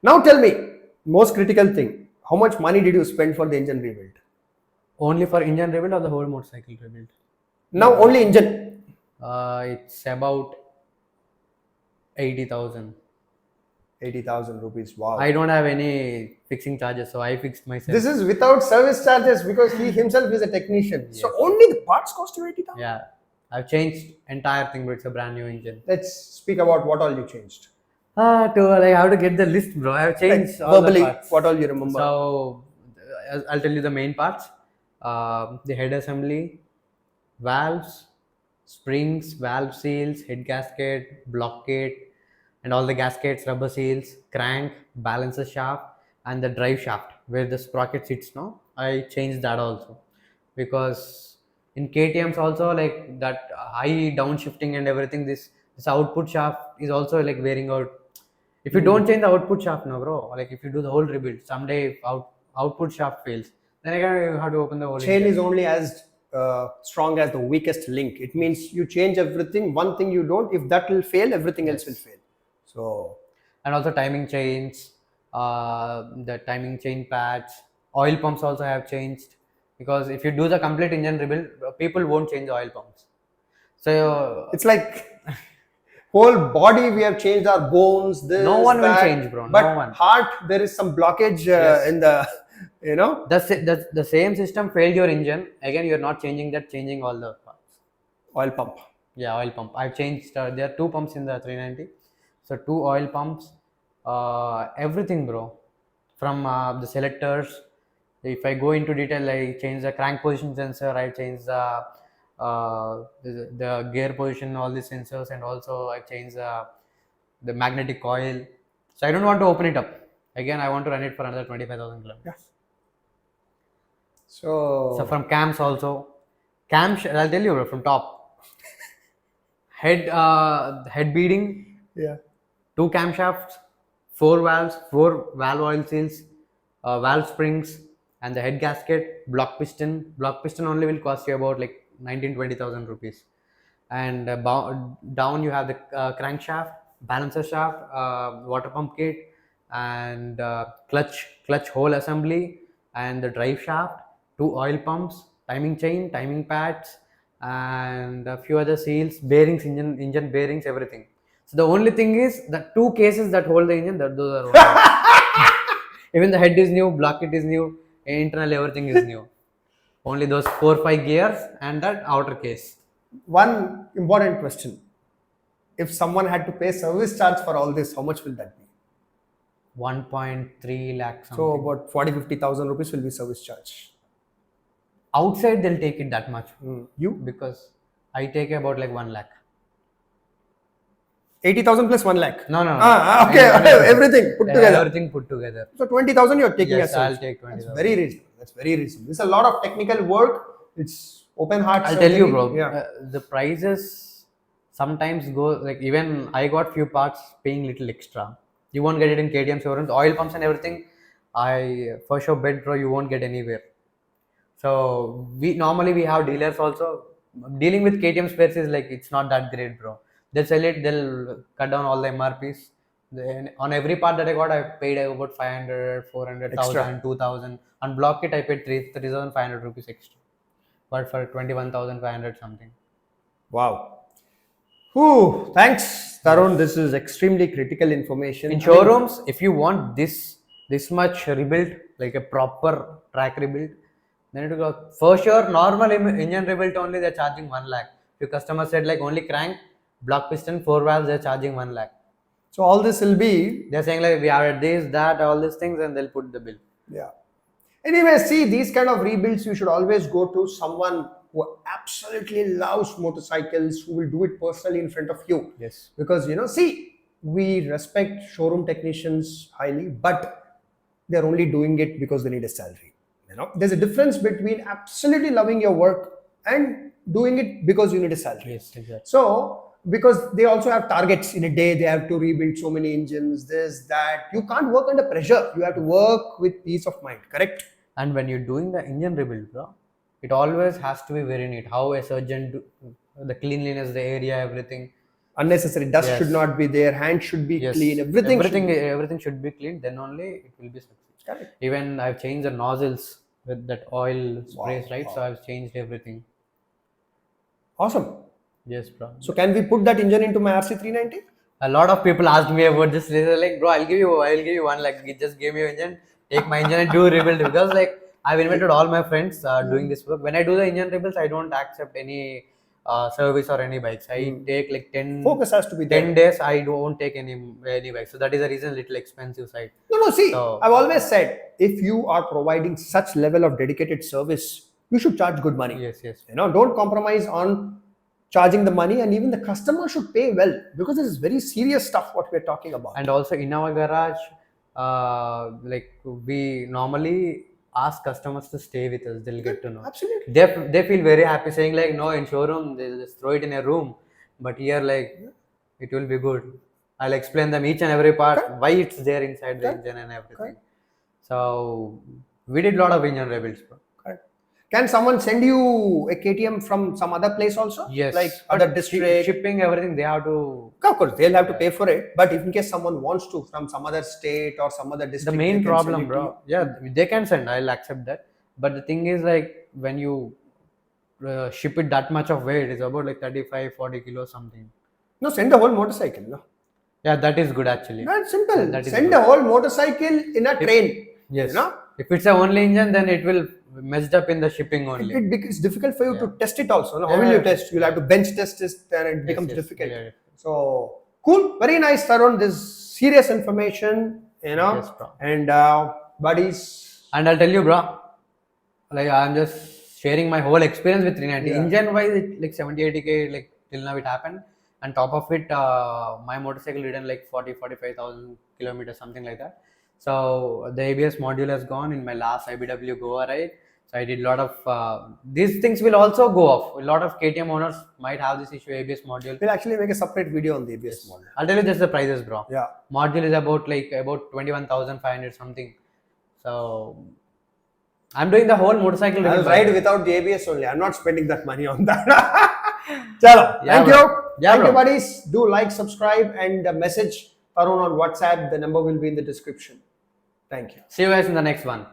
Now tell me, most critical thing, how much money did you spend for the engine rebuild? Only for engine rebuild or the whole motorcycle rebuild? Now only engine. It's about 80,000. 80,000 rupees. Wow. I don't have any fixing charges, so I fixed myself. This is without service charges because he himself is a technician. So Yes. only the parts cost you 80,000? Yeah, I've changed entire thing, but it's a brand new engine. Let's speak about what all you changed. To like how to get the list, bro. I've changed Like all verbally, the parts. what all you remember? So I'll tell you the main parts. The head assembly, valves, springs, valve seals, head gasket, block kit, and all the gaskets, rubber seals, crank, balancer shaft, and the drive shaft where the sprocket sits now. I changed that also because in KTM's also like that high downshifting and everything. This output shaft is also like wearing out. If you don't change the output shaft, no, bro. Like if you do the whole rebuild, someday if output shaft fails, then again you have to open the whole Chain engine. is only as strong as the weakest link. It means you change everything. One thing you don't, if that will fail, everything else will fail. So And also timing chains, the timing chain pads, oil pumps also have changed because if you do the complete engine rebuild, people won't change the oil pumps. So it's like whole body we have changed our bones. This, No one will that. change, bro. No But one. heart, there is some blockage in the, the same system failed your engine. Again, you're not changing that, changing all the parts. oil pump. Yeah, oil pump. I've changed. There are two pumps in the 390. So two oil pumps. Everything, bro. From the selectors. If I go into detail, I change the crank position sensor. I change the gear position, all these sensors, and also I change the magnetic coil. So I don't want to open it up. Again, I want to run it for another 25,000 kilometers. So from cams also, I'll tell you, bro, from top. Head beading, Yeah. two camshafts, four valves, four valve oil seals, valve springs, and the head gasket, block piston. Block piston only will cost you about like 19,000-20,000 rupees. And down you have the crankshaft, balancer shaft, water pump kit, and clutch hole assembly, and the drive shaft, two oil pumps, timing chain, timing pads, and a few other seals, bearings, engine bearings, everything. So the only thing is the two cases that hold the engine, those are old. Even the head is new, block kit is new, internal everything is new. Only those 4-5 gears and that outer case. One important question. If someone had to pay service charge for all this, how much will that be? 1.3 lakh something. So about 40,000-50,000 rupees will be service charge. Outside they'll take it that much. You? Because I take about like 1 lakh. 80,000 plus 1 lakh. No. Okay. Everything put together. Everything put together. So 20,000 you're taking Yes, as service. I'll take 20,000. That's very reasonable. That's very reasonable. It's a lot of technical work. It's open heart I'll surgery. tell you, bro. Yeah. The prices sometimes go like, even I got few parts paying little extra. You won't get it in KTM showrooms. Oil pumps and everything, I for sure bet, bro, you won't get anywhere. So we have dealers also. Dealing with KTM spares is like it's not that great, bro. They'll sell it, they'll cut down all the MRPs. Then on every part that I got, I paid about 500, 400, Extra. 1,000, 2,000. On block kit, I paid 3,500 rupees extra. But for 21,500 something. Wow. Whew. Thanks, Tarun. This is extremely critical information. In showrooms, if you want this much rebuilt, like a proper track rebuild, then it will go for sure. Normal engine rebuild only they're charging 1 lakh. If your customer said like only crank, block piston, 4 valves, they're charging 1 lakh. So all this will be. They're saying like we added this, that, all these things, and they'll put the bill. Yeah. Anyway, see, these kind of rebuilds, you should always go to someone who absolutely loves motorcycles, who will do it personally in front of you. Yes. Because, see, we respect showroom technicians highly, but they're only doing it because they need a salary. There's a difference between absolutely loving your work and doing it because you need a salary. Yes, exactly. So, because they also have targets in a day, they have to rebuild so many engines, this, that. You can't work under pressure. You have to work with peace of mind, correct? And when you're doing the engine rebuild, bro, it always has to be very neat. How a surgeon do the cleanliness, the area, everything. Unnecessary dust Yes. should not be there. Hands should be Yes. clean. Everything should be. Everything should be clean. Then only it will be success. Correct. Even I've changed the nozzles with that oil sprays, right? wow. So I've changed everything. Awesome. Yes, bro. So can we put that engine into my RC390? A lot of people ask me about this. They're like, bro, I'll give you one. Like, just give me your engine, take my engine and do rebuild, because like I've invited all my friends doing this work. When I do the engine rebuilds, I don't accept any service or any bikes. I take like 10 Focus has to be there. 10 days. I don't take any bikes. So that is the reason little expensive side. No, see, So- I've always said, if you are providing such level of dedicated service, you should charge good money. Yes, yes. Don't compromise on charging the money, and even the customer should pay well, because this is very serious stuff what we're talking about. And also in our garage, like we normally ask customers to stay with us. They'll get to know. Absolutely. They feel very happy saying like, no, in showroom they'll just throw it in a room, but here like it will be good. I'll explain them each and every part, why it's there inside the engine and everything. So we did a lot of engine rebuilds, bro. Correct. Can someone send you a KTM from some other place also? Yes, Like but other district? shipping, everything they have to. Of course, they'll have to pay for it. But if in case someone wants to from some other state or some other The district, main they can problem, send it to bro. Yeah, they can send. I'll accept that. But the thing is, like, when you ship it that much of weight, it's about like 35-40 kilos something. you. No, send the whole motorcycle. No, Yeah, that is good actually. that's simple. That is Send good. the whole motorcycle in a train. Yes. You know, If it's a only engine, then it will messed up in the shipping only. it's difficult for you to test it also. No? How will you test? You'll have to bench test it, and it becomes yes, difficult. yeah. So cool, very nice, Tarun. This is serious information, Yes, bro. and buddies. And I'll tell you, bro, like I'm just sharing my whole experience with 390. Yeah. Engine wise, it, like 70-80K, like till now it happened. And top of it, my motorcycle ridden like 45,000 kilometers, something like that. So the ABS module has gone in my last IBW Goa ride. So I did a lot of these things will also go off. A lot of KTM owners might have this issue, ABS module. We'll actually make a separate video on the ABS model. I'll tell you just the prices, bro. Yeah. Module is about 21,500 something. So I'm doing the whole motorcycle. I'll review. ride without the ABS only. I'm not spending that money on that. Chalo. Yeah, Thank bro. you. Yeah, Thank you, bro. buddies. Do like, subscribe, and message Tarun on WhatsApp. The number will be in the description. Thank you. See you guys in the next one.